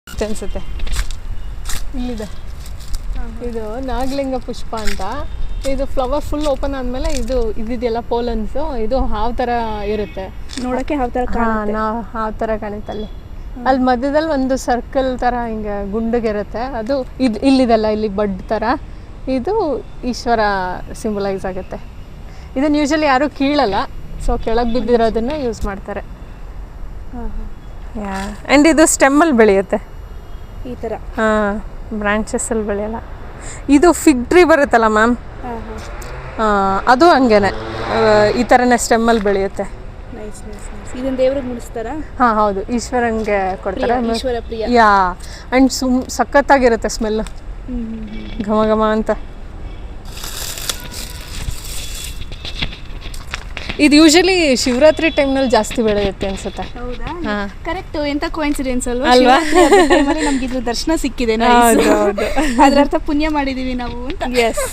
ಅನ್ಸುತ್ತೆ. ಇಲ್ಲಿದೆ, ಇದು ನಾಗಲಿಂಗ ಪುಷ್ಪ ಅಂತ. ಇದು ಫ್ಲವರ್ ಫುಲ್ ಓಪನ್ ಆದಮೇಲೆ ಇದೆಯಲ್ಲ ಪೋಲನ್ಸು, ಇದು ಹಾವು ಥರ ಇರುತ್ತೆ ನೋಡೋಕ್ಕೆ. ಹಾವು ಥರ ಕಾಣುತ್ತೆ. ಅಲ್ಲಿ ಮಧ್ಯದಲ್ಲಿ ಒಂದು ಸರ್ಕಲ್ ಥರ ಹಿಂಗೆ ಗುಂಡಿಗಿರುತ್ತೆ, ಅದು ಇಲ್ಲಿದೆಲ್ಲ ಇಲ್ಲಿ ಬಡ್ ಥರ, ಇದು ಈಶ್ವರ ಸಿಂಬಲೈಸ್ ಆಗುತ್ತೆ. ಇದನ್ನು ಯೂಶಲಿ ಯಾರೂ ಕೀಳಲ್ಲ, ಸೊ ಕೆಳಗೆ ಬಿದ್ದಿರೋದನ್ನು ಯೂಸ್ ಮಾಡ್ತಾರೆ. ಆ್ಯಂಡ್ ಇದು ಸ್ಟೆಮ್ಮಲ್ಲಿ ಬೆಳೆಯುತ್ತೆ ಈ ಥರ. ಬ್ರಾಂಚಸ್ಸಲ್ಲಿ ಬೆಳೆಯಲ್ಲ. ಇದು ಫಿಗ್ ಟ್ರೀ ಬರುತ್ತಲ್ಲ ಮ್ಯಾಮ್, ಅದು ಹಂಗೇನೆ ಈ ಥರನೇ ಸ್ಟೆಮ್ಮಲ್ಲಿ ಬೆಳೆಯುತ್ತೆ. ಇದನ್ನು ದೇವ್ರಿಗೆ ಮುಡಿಸ್ತಾರಾ? ಹೌದು, ಈಶ್ವರಂಗೆ ಕೊಡ್ತಾರೆ. ಈಶ್ವರ ಪ್ರಿಯ. ಆ್ಯಂಡ್ ಸಖತ್ತಾಗಿರುತ್ತೆ ಸ್ಮೆಲ್ಲು, ಘಮ ಘಮ ಅಂತ. ಇದು ಯೂಶಲಿ ಶಿವರಾತ್ರಿ ಟೈಮ್ನಲ್ಲಿ ಜಾಸ್ತಿ ಬೆಳೆಯುತ್ತೆ ಅನ್ಸುತ್ತೆ. ಹೌದಾ? ಕರೆಕ್ಟ್. ಎಂತ ಕೋಇನ್ಸಿಡೆನ್ಸ್ ಅಲ್ವಾ? ನಮ್ಗೆ ಇದ್ರ ದರ್ಶನ ಸಿಕ್ಕಿದೆ, ಅದ್ರ ಅರ್ಥ ಪುಣ್ಯ ಮಾಡಿದೀವಿ ನಾವು ಅಂತ. ಎಸ್.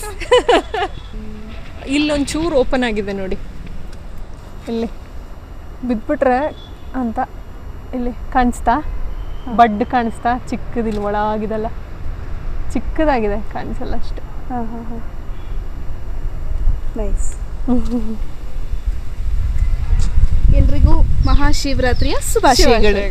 ಇಲ್ಲೊಂಚೂರು ಓಪನ್ ಆಗಿದೆ ನೋಡಿ, ಇಲ್ಲಿ ಬಿದ್ಬಿಟ್ರೆ ಅಂತ. ಇಲ್ಲಿ ಕಾಣಿಸ್ತಾ ಬಡ್ ಕಾಣಿಸ್ತಾ? ಚಿಕ್ಕದಿಲ್ಲ, ಒಳಗಿದೆಲ್ಲ ಚಿಕ್ಕದಾಗಿದೆ, ಕಾಣಿಸಲ್ಲ ಅಷ್ಟೆ. ನೈಸ್. ಎಲ್ರಿಗೂ ಮಹಾಶಿವರಾತ್ರಿಯ ಶುಭಾಶಯಗಳು.